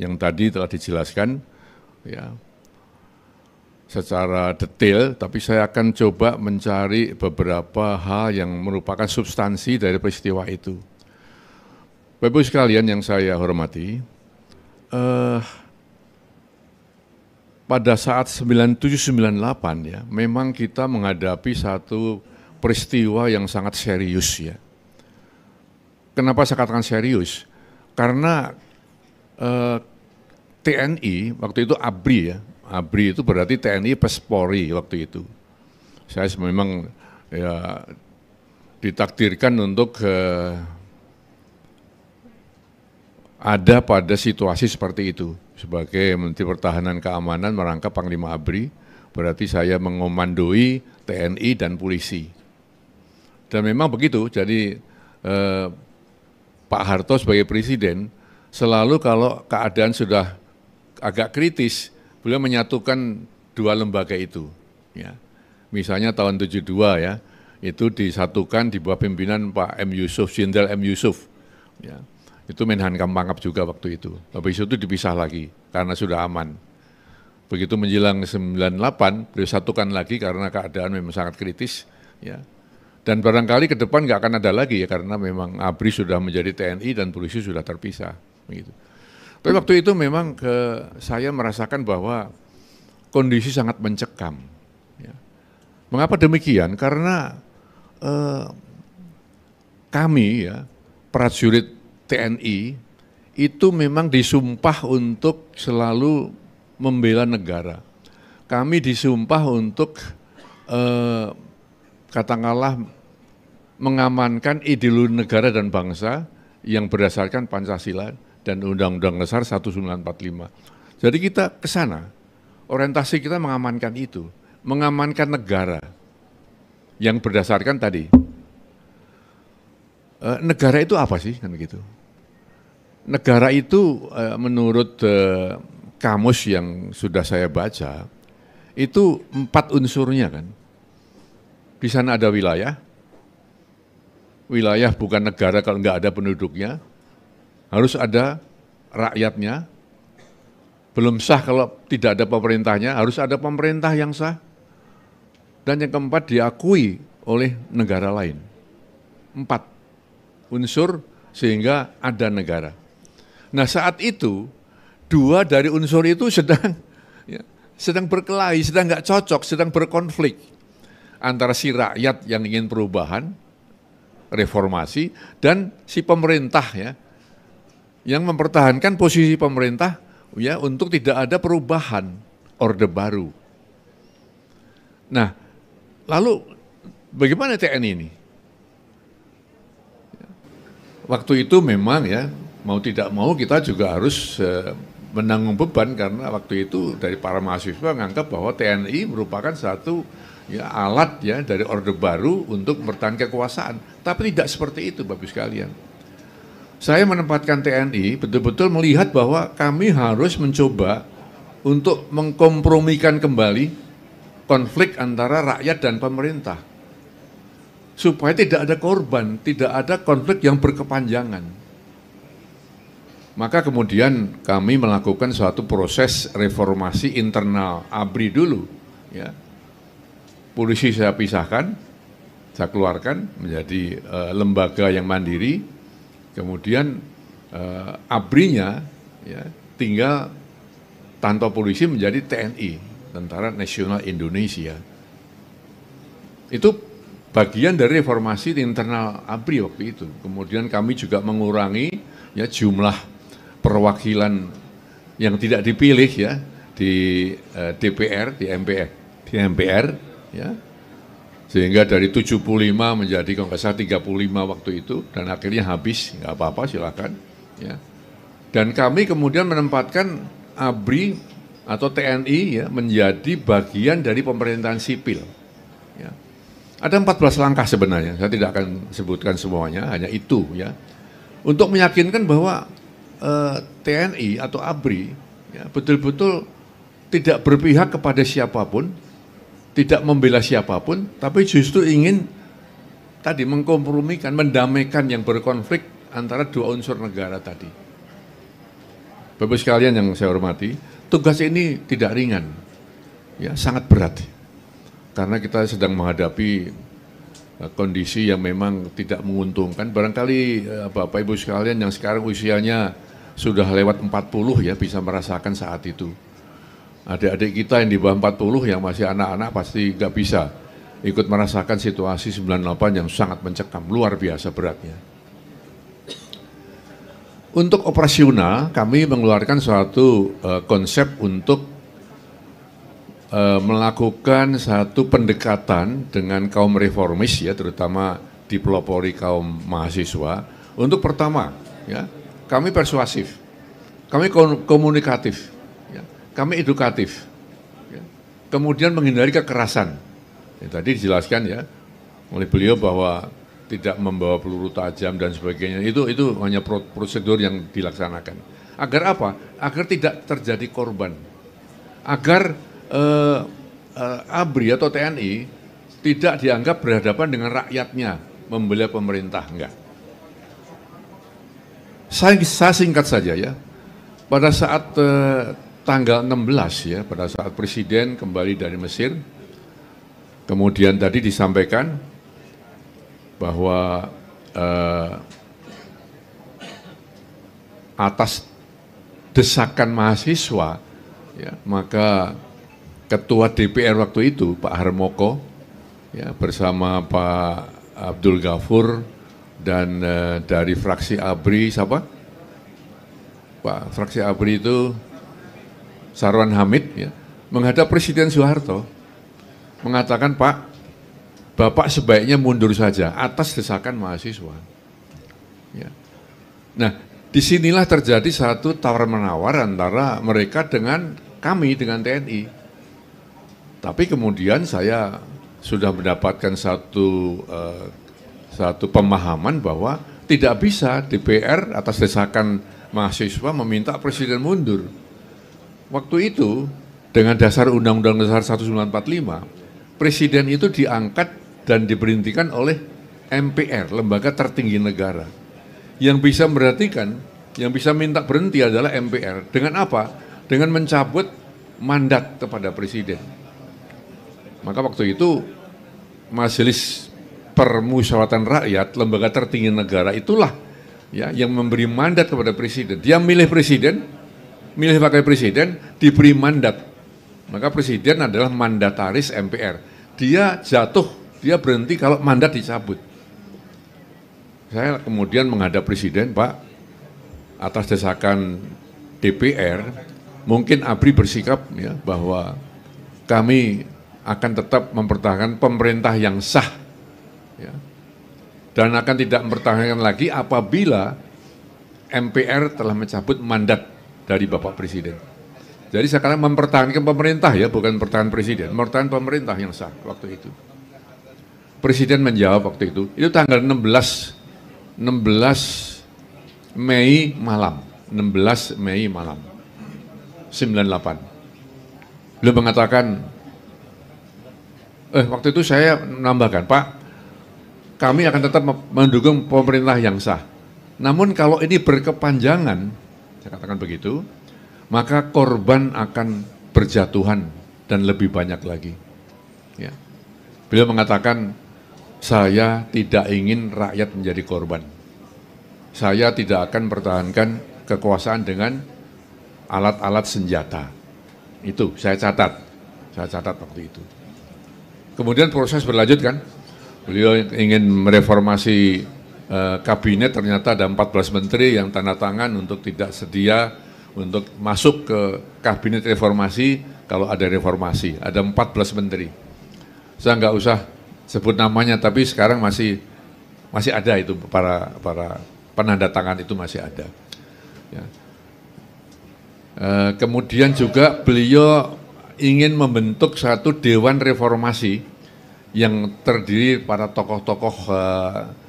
yang tadi telah dijelaskan ya secara detail, tapi saya akan coba mencari beberapa hal yang merupakan substansi dari peristiwa itu. Bapak-Ibu sekalian yang saya hormati, pada saat 97-98 ya, memang kita menghadapi satu peristiwa yang sangat serius ya. Kenapa saya katakan serius? Karena TNI waktu itu ABRI ya, ABRI itu berarti TNI plus Polri waktu itu. Saya memang ya ditakdirkan untuk ada pada situasi seperti itu. Sebagai Menteri Pertahanan Keamanan merangkap Panglima ABRI, berarti saya mengomandoi TNI dan polisi. Dan memang begitu, jadi Pak Harto sebagai Presiden, selalu kalau keadaan sudah agak kritis, beliau menyatukan dua lembaga itu. Ya. Misalnya tahun 72 ya, itu disatukan di bawah pimpinan Pak M. Yusuf, Jenderal M. Yusuf. Ya. Itu Menhankam Pangap juga waktu itu. Habis itu dipisah lagi karena sudah aman. Begitu menjelang 98, beliau satukan lagi karena keadaan memang sangat kritis. Ya. Dan barangkali ke depan nggak akan ada lagi ya, karena memang ABRI sudah menjadi TNI dan polisi sudah terpisah. Begitu. Tapi waktu itu memang saya merasakan bahwa kondisi sangat mencekam. Ya. Mengapa demikian? Karena kami ya, prajurit TNI itu memang disumpah untuk selalu membela negara. Kami disumpah untuk katakanlah mengamankan ideologi negara dan bangsa yang berdasarkan Pancasila dan Undang-Undang Dasar 1945. Jadi kita ke sana, orientasi kita mengamankan itu, mengamankan negara yang berdasarkan tadi. Negara itu apa sih? Kan begitu. Negara itu menurut kamus yang sudah saya baca, itu 4 unsurnya kan. Di sana ada wilayah, wilayah bukan negara kalau nggak ada penduduknya, harus ada rakyatnya, belum sah kalau tidak ada pemerintahnya, harus ada pemerintah yang sah, dan yang keempat diakui oleh negara lain. 4 unsur sehingga ada negara. Nah saat itu, 2 dari unsur itu sedang berkelahi, sedang nggak cocok, sedang berkonflik antara si rakyat yang ingin perubahan, reformasi, dan si pemerintah ya, yang mempertahankan posisi pemerintah ya untuk tidak ada perubahan orde baru. Nah, lalu bagaimana TNI ini? Waktu itu memang ya mau tidak mau kita juga harus menanggung beban karena waktu itu dari para mahasiswa menganggap bahwa TNI merupakan satu ya alat ya dari orde baru untuk mempertahankan kekuasaan. Tapi tidak seperti itu Bapak sekalian. Saya menempatkan TNI betul-betul melihat bahwa kami harus mencoba untuk mengkompromikan kembali konflik antara rakyat dan pemerintah. Supaya tidak ada korban, tidak ada konflik yang berkepanjangan. Maka kemudian kami melakukan suatu proses reformasi internal ABRI dulu. Ya. Polisi saya pisahkan, saya keluarkan menjadi lembaga yang mandiri. Kemudian ABRI-nya ya, tinggal tanpa polisi menjadi TNI, Tentara Nasional Indonesia. Itu bagian dari reformasi di internal ABRI waktu itu. Kemudian kami juga mengurangi ya jumlah perwakilan yang tidak dipilih ya di DPR, di MPR ya. Sehingga dari 75 menjadi kalau nggak salah 35 waktu itu, dan akhirnya habis, nggak apa-apa silakan. Ya. Dan kami kemudian menempatkan ABRI atau TNI ya, menjadi bagian dari pemerintahan sipil. Ya. Ada 14 langkah sebenarnya, saya tidak akan sebutkan semuanya, hanya itu ya. Untuk meyakinkan bahwa TNI atau ABRI ya, betul-betul tidak berpihak kepada siapapun, tidak membela siapapun, tapi justru ingin tadi mengkompromikan, mendamaikan yang berkonflik antara 2 unsur negara tadi. Bapak sekalian yang saya hormati, tugas ini tidak ringan, ya sangat berat, karena kita sedang menghadapi kondisi yang memang tidak menguntungkan. Barangkali Bapak Ibu sekalian yang sekarang usianya sudah lewat 40 ya bisa merasakan saat itu. Adik-adik kita yang di bawah 40 yang masih anak-anak pasti nggak bisa ikut merasakan situasi 98 yang sangat mencekam, luar biasa beratnya. Untuk operasional, kami mengeluarkan suatu konsep untuk melakukan satu pendekatan dengan kaum reformis ya, terutama dipelopori kaum mahasiswa. Untuk pertama, ya, kami persuasif, kami komunikatif, ya, kami edukatif, ya. Kemudian menghindari kekerasan. Ya, tadi dijelaskan ya oleh beliau bahwa tidak membawa peluru tajam dan sebagainya, itu hanya prosedur yang dilaksanakan. Agar apa? Agar tidak terjadi korban. Agar ABRI atau TNI tidak dianggap berhadapan dengan rakyatnya, membela pemerintah, enggak. Saya singkat saja ya, pada saat tanggal 16 ya, pada saat Presiden kembali dari Mesir, kemudian tadi disampaikan bahwa atas desakan mahasiswa, ya, maka Ketua DPR waktu itu Pak Harmoko, ya, bersama Pak Abdul Ghafur dan dari fraksi ABRI siapa? Pak fraksi ABRI itu Sarwan Hamid, ya, menghadap Presiden Soeharto mengatakan, Pak, Bapak sebaiknya mundur saja atas desakan mahasiswa. Ya. Nah, disinilah terjadi satu tawar-menawar antara mereka dengan kami, dengan TNI. Tapi kemudian saya sudah mendapatkan satu pemahaman bahwa tidak bisa DPR atas desakan mahasiswa meminta Presiden mundur. Waktu itu dengan dasar Undang-Undang Dasar 1945, Presiden itu diangkat dan diberhentikan oleh MPR, lembaga tertinggi negara. Yang bisa memberhentikan, yang bisa minta berhenti adalah MPR. Dengan apa? Dengan mencabut mandat kepada Presiden. Maka waktu itu Majelis Permusyawaratan Rakyat, lembaga tertinggi negara itulah ya yang memberi mandat kepada Presiden. Dia milih Presiden, milih wakil Presiden, diberi mandat. Maka Presiden adalah mandataris MPR. Dia jatuh, dia berhenti kalau mandat dicabut. Saya kemudian menghadap Presiden, Pak, atas desakan DPR, mungkin ABRI bersikap ya bahwa kami akan tetap mempertahankan pemerintah yang sah, ya, dan akan tidak mempertahankan lagi apabila MPR telah mencabut mandat dari Bapak Presiden. Jadi sekarang mempertahankan pemerintah ya, bukan mempertahankan Presiden, mempertahankan pemerintah yang sah waktu itu. Presiden menjawab waktu itu tanggal 16 Mei malam, 16 Mei malam, 98. Beliau mengatakan, waktu itu saya menambahkan, Pak, kami akan tetap mendukung pemerintah yang sah. Namun kalau ini berkepanjangan, saya katakan begitu, maka korban akan berjatuhan dan lebih banyak lagi. Ya. Beliau mengatakan, saya tidak ingin rakyat menjadi korban. Saya tidak akan mempertahankan kekuasaan dengan alat-alat senjata. Itu saya catat waktu itu. Kemudian proses berlanjut kan, beliau ingin mereformasi kabinet, ternyata ada 14 menteri yang tanda tangan untuk tidak sedia untuk masuk ke kabinet reformasi kalau ada reformasi, ada 14 menteri. Saya nggak usah sebut namanya, tapi sekarang masih ada itu, para penanda tangan itu masih ada. Ya. Kemudian juga beliau ingin membentuk satu dewan reformasi yang terdiri para tokoh-tokoh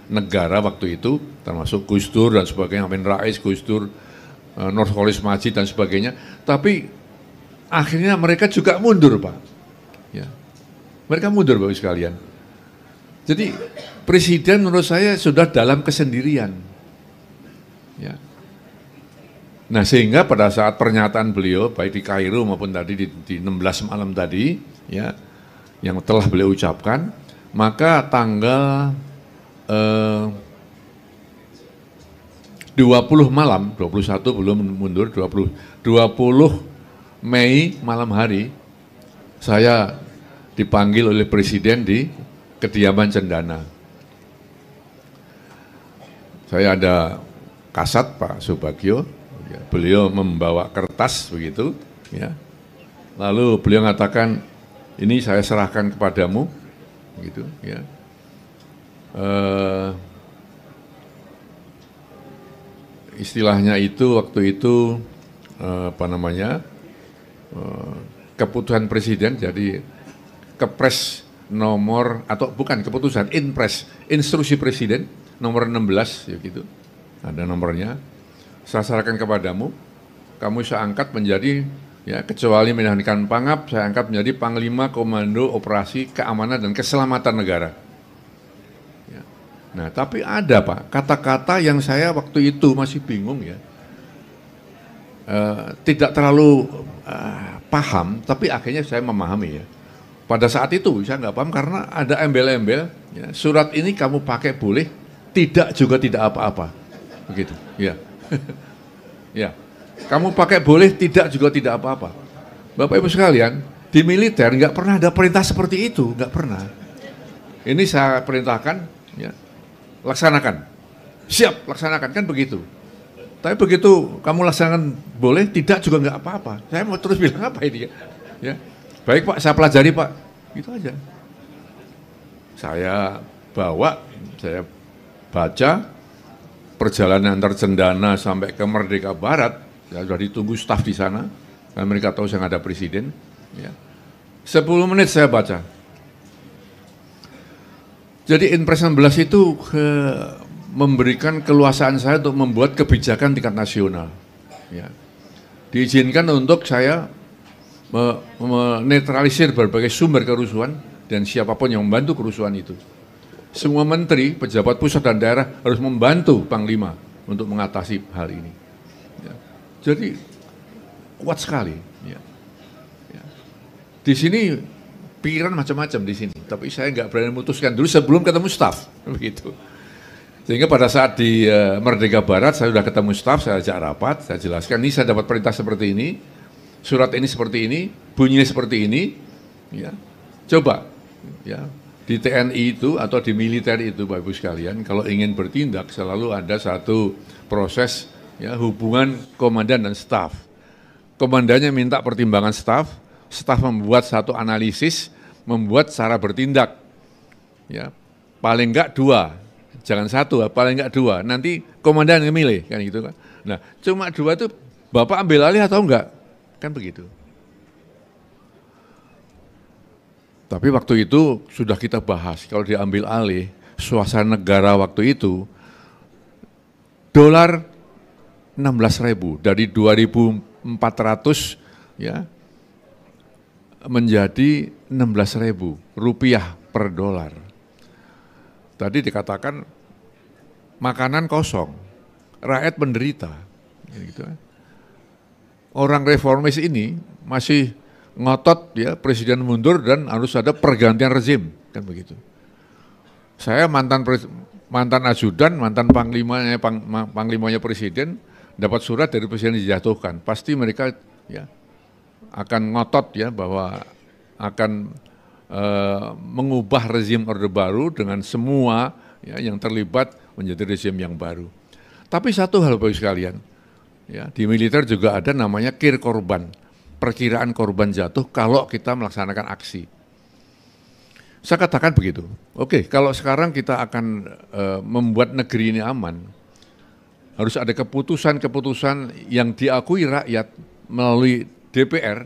negara waktu itu, termasuk Gus Dur dan sebagainya, Amin Rais, Gus Dur, Nurholis Majid dan sebagainya. Tapi akhirnya mereka juga mundur, Pak. Ya. Mereka mundur, Bapak sekalian. Jadi Presiden menurut saya sudah dalam kesendirian. Ya. Nah, sehingga pada saat pernyataan beliau, baik di Kairo maupun tadi di 16 malam tadi, ya, yang telah beliau ucapkan, maka tanggal 20 malam, 21 belum mundur, 20 Mei malam hari, saya dipanggil oleh Presiden di kediaman Cendana. Saya ada kasat Pak Subagio, ya, beliau membawa kertas begitu, ya. Lalu beliau mengatakan, ini saya serahkan kepadamu, gitu, ya. Istilahnya itu waktu itu keputusan Presiden, jadi Kepres nomor atau bukan keputusan, Inpres, instruksi Presiden nomor 16, ya gitu, ada nomornya. Saya serahkan kepadamu, kamu saya angkat menjadi, ya, kecuali menjalankan Pangap, saya angkat menjadi Panglima Komando Operasi Keamanan dan Keselamatan Negara. Ya. Nah, tapi ada Pak, kata-kata yang saya waktu itu masih bingung, ya, tidak terlalu paham, tapi akhirnya saya memahami, ya. Pada saat itu saya nggak paham karena ada embel-embel, ya, surat ini kamu pakai boleh, tidak juga tidak apa-apa, begitu, ya. Ya, kamu pakai boleh, tidak juga tidak apa-apa. Bapak Ibu sekalian, di militer nggak pernah ada perintah seperti itu, nggak pernah. Ini saya perintahkan, ya, laksanakan, siap laksanakan, kan begitu. Tapi begitu kamu laksanakan boleh, tidak juga nggak apa-apa. Saya mau terus bilang apa ini, ya? Baik Pak, saya pelajari Pak, gitu aja. Saya bawa, saya baca perjalanan antar Cendana sampai ke Merdeka Barat, saya sudah ditunggu staf di sana, dan mereka tahu saya ada Presiden. Ya. 10 menit saya baca. Jadi Inpres 16 itu memberikan keluasaan saya untuk membuat kebijakan tingkat nasional. Ya. Diizinkan untuk saya menetralisir berbagai sumber kerusuhan dan siapapun yang membantu kerusuhan itu. Semua menteri, pejabat pusat dan daerah harus membantu Panglima untuk mengatasi hal ini. Ya. Jadi kuat sekali. Ya. Ya. Di sini pikiran macam-macam di sini, tapi saya nggak berani memutuskan dulu sebelum ketemu staf, begitu. Sehingga pada saat di Merdeka Barat saya sudah ketemu staf, saya ajak rapat, saya jelaskan, ini saya dapat perintah seperti ini, surat ini seperti ini, bunyinya seperti ini, ya. Coba, ya. Di TNI itu atau di militer itu Bapak Ibu sekalian, kalau ingin bertindak selalu ada satu proses, ya, hubungan komandan dan staf. Komandannya minta pertimbangan staf membuat satu analisis, membuat cara bertindak. Ya, paling enggak 2, jangan 1, paling enggak 2. Nanti komandan yang milih, kan gitu kan. Nah, cuma 2 itu Bapak ambil alih atau enggak? Kan begitu. Tapi waktu itu sudah kita bahas, kalau diambil alih, suasana negara waktu itu, dolar 16.000, dari 2.400, ya, menjadi 16.000 rupiah per dolar. Tadi dikatakan makanan kosong, rakyat menderita. Gitu. Orang reformis ini masih ngotot, ya, presiden mundur dan harus ada pergantian rezim, kan begitu. Saya mantan ajudan, mantan panglimanya presiden, dapat surat dari presiden dijatuhkan. Pasti mereka, ya, akan ngotot, ya, bahwa akan mengubah rezim Orde Baru dengan semua, ya, yang terlibat menjadi rezim yang baru. Tapi satu hal Bapak sekalian, ya, di militer juga ada namanya kir korban. Perkiraan korban jatuh kalau kita melaksanakan aksi. Saya katakan begitu. Oke, kalau sekarang kita akan membuat negeri ini aman, harus ada keputusan-keputusan yang diakui rakyat melalui DPR.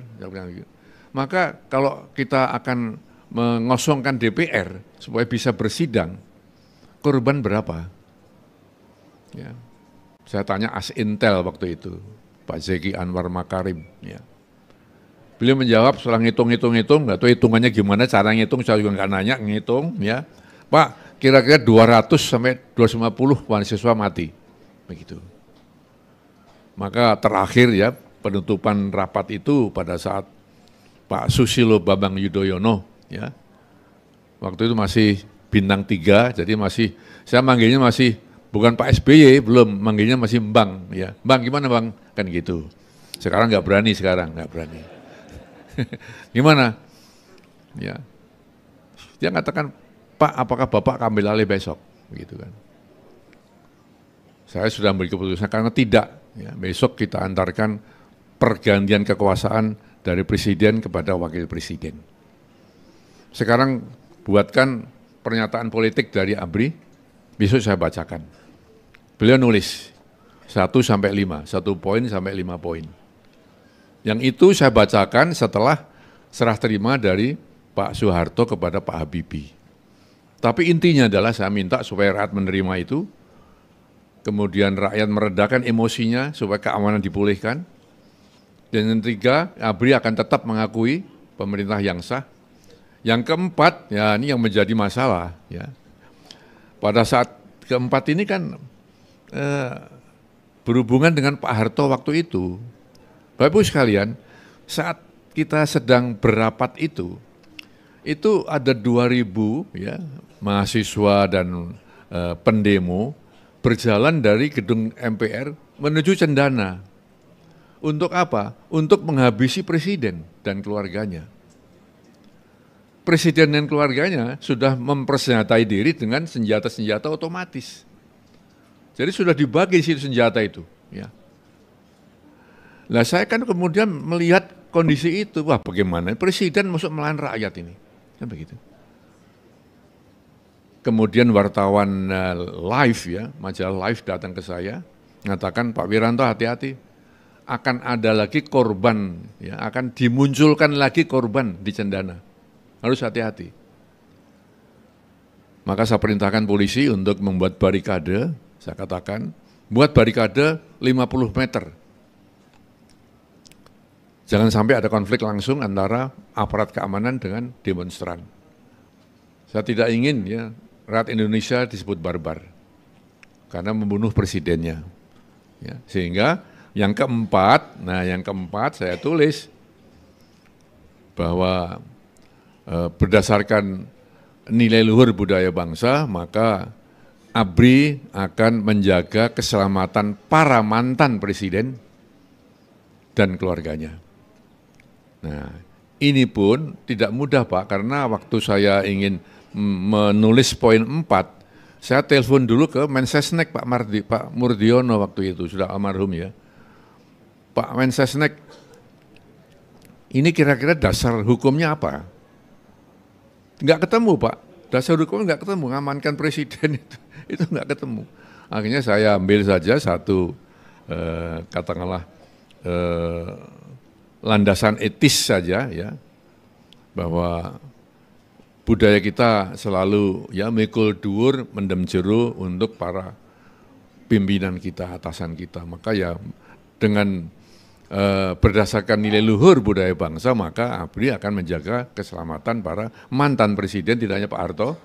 Maka kalau kita akan mengosongkan DPR supaya bisa bersidang, korban berapa? Ya. Saya tanya As-Intel waktu itu, Pak Zeki Anwar Makarim. Ya. Beliau menjawab setelah ngitung, nggak tahu hitungannya gimana, cara ngitung saya juga nggak nanya, ngitung, ya. Pak, kira-kira 200 sampai 250 mahasiswa mati, begitu. Maka terakhir ya penutupan rapat itu pada saat Pak Susilo Bambang Yudhoyono ya. Waktu itu masih bintang 3, jadi masih saya manggilnya masih bukan Pak SBY, belum, manggilnya masih Bang ya. Bang gimana Bang? Kan gitu. Sekarang nggak berani, Gimana? Ya. Dia katakan, Pak, apakah Bapak ambil alih besok? Begitu kan. Saya sudah ambil keputusan karena tidak. Ya, besok kita antarkan pergantian kekuasaan dari presiden kepada wakil presiden. Sekarang buatkan pernyataan politik dari ABRI, besok saya bacakan. Beliau nulis 1 sampai 5, 1 poin sampai 5 poin. Yang itu saya bacakan setelah serah terima dari Pak Soeharto kepada Pak Habibie. Tapi intinya adalah saya minta supaya rakyat menerima itu, kemudian rakyat meredakan emosinya supaya keamanan dipulihkan. Dan yang ketiga, ABRI akan tetap mengakui pemerintah yang sah. Yang keempat, ya ini yang menjadi masalah. Ya. Pada saat keempat ini kan berhubungan dengan Pak Harto waktu itu. Bapak Ibu sekalian, saat kita sedang berapat itu ada 2.000 ya, mahasiswa dan pendemo berjalan dari gedung MPR menuju Cendana. Untuk apa? Untuk menghabisi presiden dan keluarganya. Presiden dan keluarganya sudah mempersenjatai diri dengan senjata-senjata otomatis. Jadi sudah dibagi senjata itu. Ya. Nah saya kan kemudian melihat kondisi itu, wah bagaimana presiden masuk melawan rakyat ini. Kan begitu. Kemudian wartawan Live ya, majalah Live datang ke saya, mengatakan Pak Wiranto hati-hati, akan ada lagi korban, ya, akan dimunculkan lagi korban di Cendana, harus hati-hati. Maka saya perintahkan polisi untuk membuat barikade, saya katakan, buat barikade 50 meter. Jangan sampai ada konflik langsung antara aparat keamanan dengan demonstran. Saya tidak ingin ya rakyat Indonesia disebut barbar karena membunuh presidennya. Ya, sehingga yang keempat saya tulis bahwa berdasarkan nilai luhur budaya bangsa, maka ABRI akan menjaga keselamatan para mantan presiden dan keluarganya. Nah, ini pun tidak mudah Pak, karena waktu saya ingin menulis poin 4, saya telepon dulu ke Mensesnek Pak Murdiono waktu itu, sudah almarhum ya. Pak Mensesnek, ini kira-kira dasar hukumnya apa? Enggak ketemu Pak, dasar hukumnya enggak ketemu, ngamankan presiden itu enggak ketemu. Akhirnya saya ambil saja satu, katakanlah, landasan etis saja ya, bahwa budaya kita selalu ya mikul dhuwur mendem jero untuk para pimpinan kita, atasan kita. Maka ya dengan berdasarkan nilai luhur budaya bangsa, maka ABRI akan menjaga keselamatan para mantan presiden, tidak hanya Pak Harto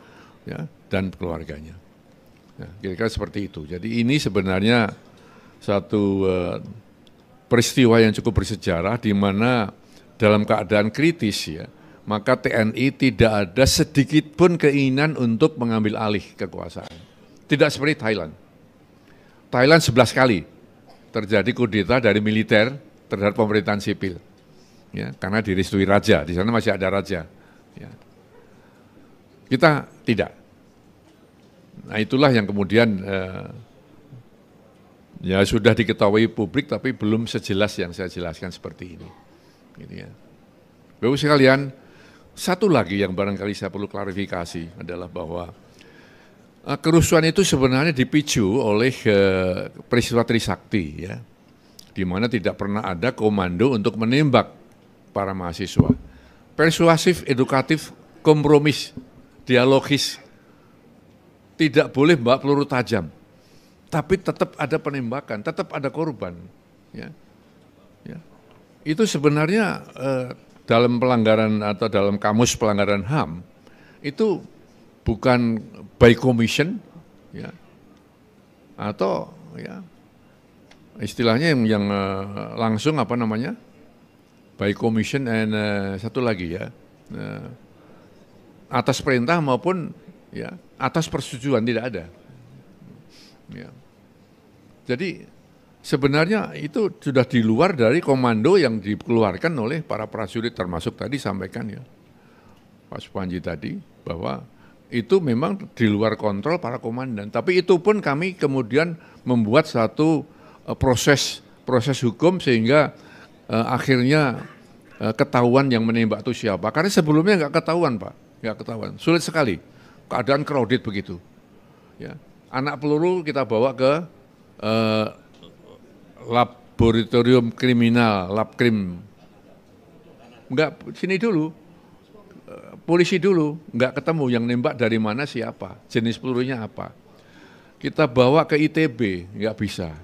ya, dan keluarganya. Nah, kira-kira seperti itu. Jadi ini sebenarnya satu peristiwa yang cukup bersejarah di mana dalam keadaan kritis ya, maka TNI tidak ada sedikit pun keinginan untuk mengambil alih kekuasaan. Tidak seperti Thailand. Thailand 11 kali terjadi kudeta dari militer terhadap pemerintahan sipil. Ya, karena direstui raja, di sana masih ada raja. Ya. Kita tidak. Nah itulah yang kemudian ya sudah diketahui publik, tapi belum sejelas yang saya jelaskan seperti ini. Gitu ya. Bapak sekalian, satu lagi yang barangkali saya perlu klarifikasi adalah bahwa kerusuhan itu sebenarnya dipicu oleh peristiwa Trisakti, ya, di mana tidak pernah ada komando untuk menembak para mahasiswa. Persuasif, edukatif, kompromis, dialogis, tidak boleh bawa peluru tajam. Tapi tetap ada penembakan, tetap ada korban. Ya. Ya. Itu sebenarnya dalam pelanggaran atau dalam kamus pelanggaran HAM, itu bukan by commission, ya, atau ya, istilahnya yang langsung apa namanya, by commission and satu lagi ya, atas perintah maupun ya atas persetujuan, tidak ada. Ya. Jadi sebenarnya itu sudah di luar dari komando yang dikeluarkan oleh para prajurit, termasuk tadi sampaikan ya Pak Supanji tadi bahwa itu memang di luar kontrol para komandan. Tapi itu pun kami kemudian membuat satu proses hukum sehingga akhirnya ketahuan yang menembak itu siapa. Karena sebelumnya nggak ketahuan Pak, nggak ketahuan. Sulit sekali, keadaan crowded begitu. Ya. Anak peluru kita bawa ke laboratorium kriminal, labkrim. Enggak, sini dulu, polisi dulu, enggak ketemu yang nembak dari mana siapa, jenis pelurunya apa. Kita bawa ke ITB, enggak bisa.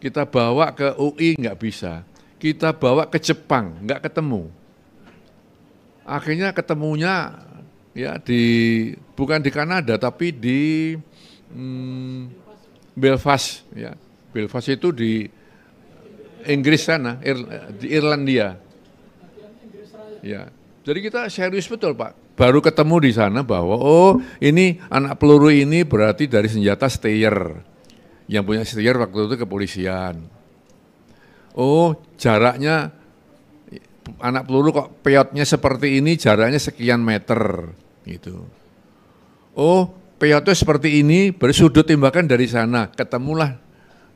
Kita bawa ke UI, enggak bisa. Kita bawa ke Jepang, enggak ketemu. Akhirnya ketemunya ya bukan di Kanada tapi di Belfast, ya. Belfast itu di Inggris sana, di Irlandia. Ya. Jadi kita serius betul Pak. Baru ketemu di sana bahwa oh ini anak peluru ini berarti dari senjata Steyr. Yang punya Steyr waktu itu kepolisian. Oh jaraknya anak peluru kok peotnya seperti ini, jaraknya sekian meter gitu. Oh peotnya seperti ini, bersudut tembakan dari sana, ketemulah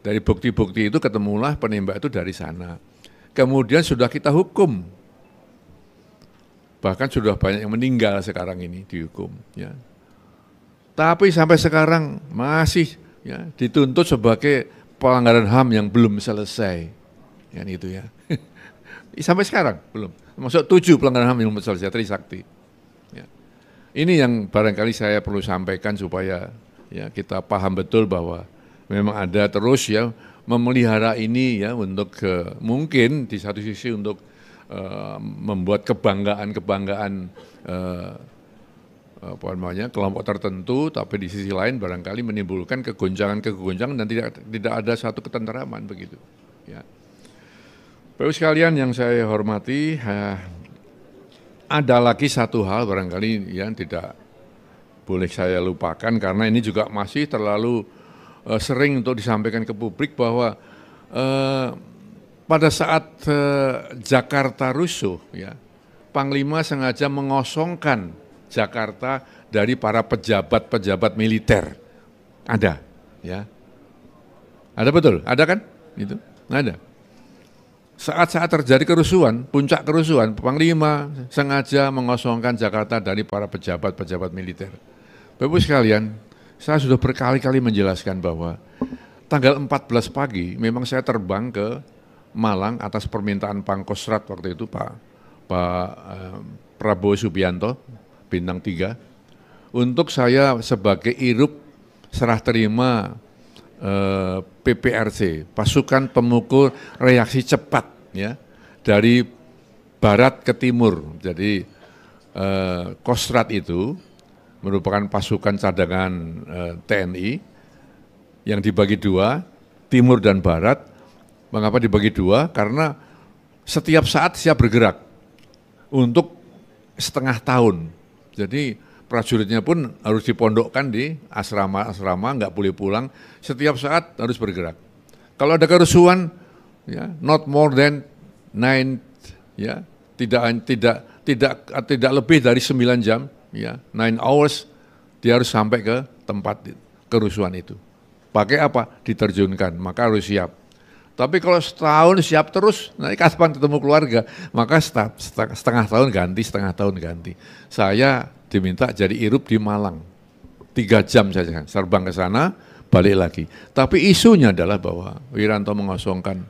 dari bukti-bukti itu, ketemulah penembak itu dari sana. Kemudian sudah kita hukum, bahkan sudah banyak yang meninggal sekarang ini dihukum. Ya. Tapi sampai sekarang masih ya, dituntut sebagai pelanggaran HAM yang belum selesai, kan itu ya. Sampai sekarang belum, masuk 7 pelanggaran HAM yang belum selesai, Trisakti. Ini yang barangkali saya perlu sampaikan supaya ya kita paham betul bahwa memang ada terus ya memelihara ini ya untuk mungkin di satu sisi untuk membuat kebanggaan apa namanya kelompok tertentu, tapi di sisi lain barangkali menimbulkan kegoncangan dan tidak ada satu ketenteraman begitu. Ya. Bapak sekalian yang saya hormati. Ada lagi satu hal barangkali yang tidak boleh saya lupakan karena ini juga masih terlalu sering untuk disampaikan ke publik bahwa pada saat Jakarta rusuh ya Panglima sengaja mengosongkan Jakarta dari para pejabat-pejabat militer. Ada ya. Ada betul? Ada kan? Itu. Ada. Saat-saat terjadi kerusuhan, puncak kerusuhan, Panglima sengaja mengosongkan Jakarta dari para pejabat-pejabat militer. Bapak sekalian, saya sudah berkali-kali menjelaskan bahwa tanggal 14 pagi memang saya terbang ke Malang atas permintaan Pangkostrat waktu itu Pak Prabowo Subianto, Bintang 3, untuk saya sebagai irup serah terima PPRC, pasukan pemukul reaksi cepat ya dari barat ke timur. Jadi Kostrat itu merupakan pasukan cadangan TNI yang dibagi dua, timur dan barat. Mengapa dibagi dua? Karena setiap saat siap bergerak untuk setengah tahun. Jadi prajuritnya pun harus dipondokkan di asrama-asrama, nggak boleh pulang, setiap saat harus bergerak. Kalau ada kerusuhan, ya, not more than 9, ya, tidak lebih dari 9 jam, ya, 9 hours, dia harus sampai ke tempat kerusuhan itu. Pakai apa? Diterjunkan, maka harus siap. Tapi kalau setahun siap terus, nanti kapan ketemu keluarga, maka setengah tahun ganti. Saya diminta jadi irup di Malang, 3 jam saja, terbang ke sana, balik lagi. Tapi isunya adalah bahwa Wiranto mengosongkan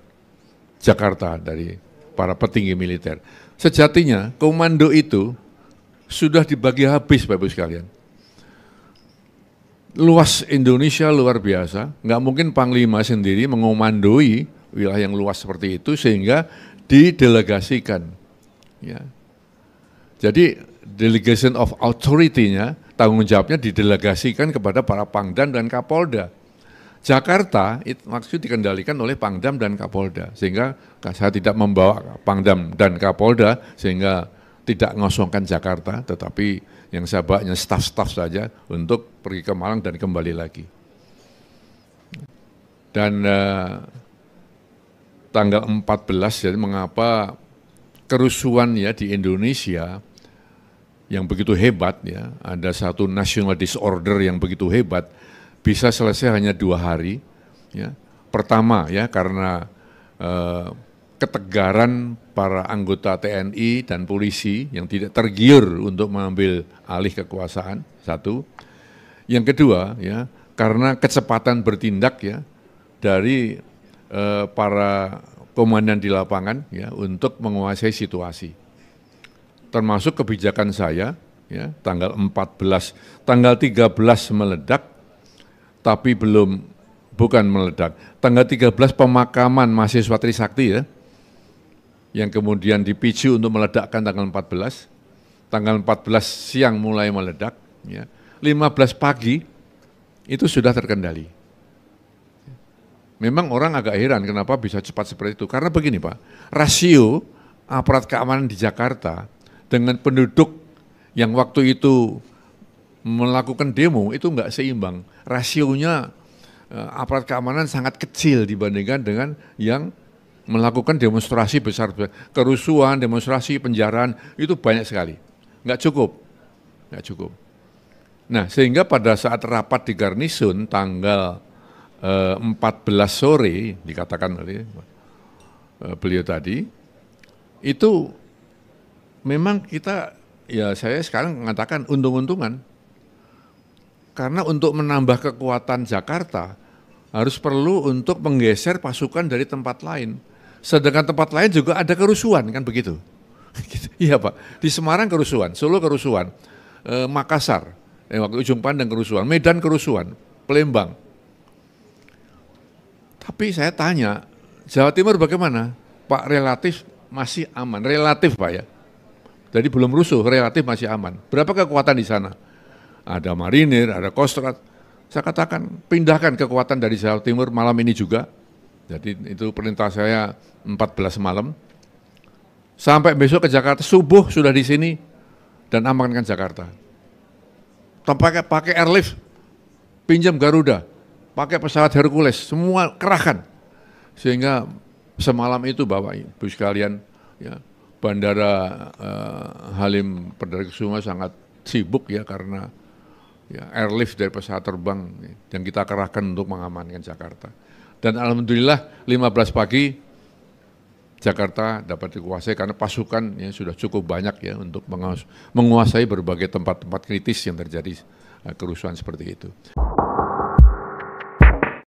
Jakarta dari para petinggi militer. Sejatinya komando itu sudah dibagi habis Bapak Ibu sekalian. Luas Indonesia luar biasa, nggak mungkin Panglima sendiri mengomandoi wilayah yang luas seperti itu sehingga didelegasikan. Ya. Jadi delegation of authority-nya, tanggung jawabnya didelegasikan kepada para Pangdam dan Kapolda. Jakarta itu maksud dikendalikan oleh Pangdam dan Kapolda, sehingga saya tidak membawa Pangdam dan Kapolda sehingga tidak ngosongkan Jakarta, tetapi yang saya bawa hanya staf-staf saja untuk pergi ke Malang dan kembali lagi. Dan tanggal 14, jadi mengapa kerusuhan ya di Indonesia yang begitu hebat ya, ada satu national disorder yang begitu hebat, bisa selesai hanya 2 hari. Ya. Pertama ya karena ketegaran para anggota TNI dan polisi yang tidak tergiur untuk mengambil alih kekuasaan, satu. Yang kedua ya karena kecepatan bertindak ya dari para komandan di lapangan ya untuk menguasai situasi. Termasuk kebijakan saya ya tanggal 14, tanggal 13 meledak, tapi bukan meledak. Tanggal 13 pemakaman mahasiswa Trisakti ya, yang kemudian dipicu untuk meledakkan tanggal 14. Tanggal 14 siang mulai meledak, ya. 15 pagi itu sudah terkendali. Memang orang agak heran kenapa bisa cepat seperti itu. Karena begini Pak, rasio aparat keamanan di Jakarta dengan penduduk yang waktu itu melakukan demo itu enggak seimbang. Rasionya aparat keamanan sangat kecil dibandingkan dengan yang melakukan demonstrasi besar, kerusuhan, demonstrasi, penjaraan, itu banyak sekali. Enggak cukup. Nah, sehingga pada saat rapat di Garnisun tanggal 14 sore, dikatakan oleh beliau tadi, itu memang kita, ya saya sekarang mengatakan untung-untungan. Karena untuk menambah kekuatan Jakarta, harus perlu untuk menggeser pasukan dari tempat lain. Sedangkan tempat lain juga ada kerusuhan, kan begitu. Iya Pak, di Semarang kerusuhan, Solo kerusuhan, Makassar, waktu Ujung Pandang kerusuhan, Medan kerusuhan, Palembang. Tapi saya tanya, Jawa Timur bagaimana? Pak, relatif masih aman, relatif Pak ya. Jadi belum rusuh, relatif masih aman. Berapa kekuatan di sana? Ada marinir, ada kostrat. Saya katakan pindahkan kekuatan dari Jawa Timur malam ini juga. Jadi itu perintah saya 14 malam. Sampai besok ke Jakarta, subuh sudah di sini dan amankan Jakarta. Pakai airlift, pinjam Garuda, pakai pesawat Hercules, semua kerahkan. Sehingga semalam itu Bapak Ibu sekalian, ya, Bandara Halim Perdana Kusuma sangat sibuk ya karena ya, airlift dari pesawat terbang yang kita kerahkan untuk mengamankan Jakarta. Dan alhamdulillah 15 pagi Jakarta dapat dikuasai karena pasukan ya, sudah cukup banyak ya untuk menguasai berbagai tempat-tempat kritis yang terjadi kerusuhan seperti itu.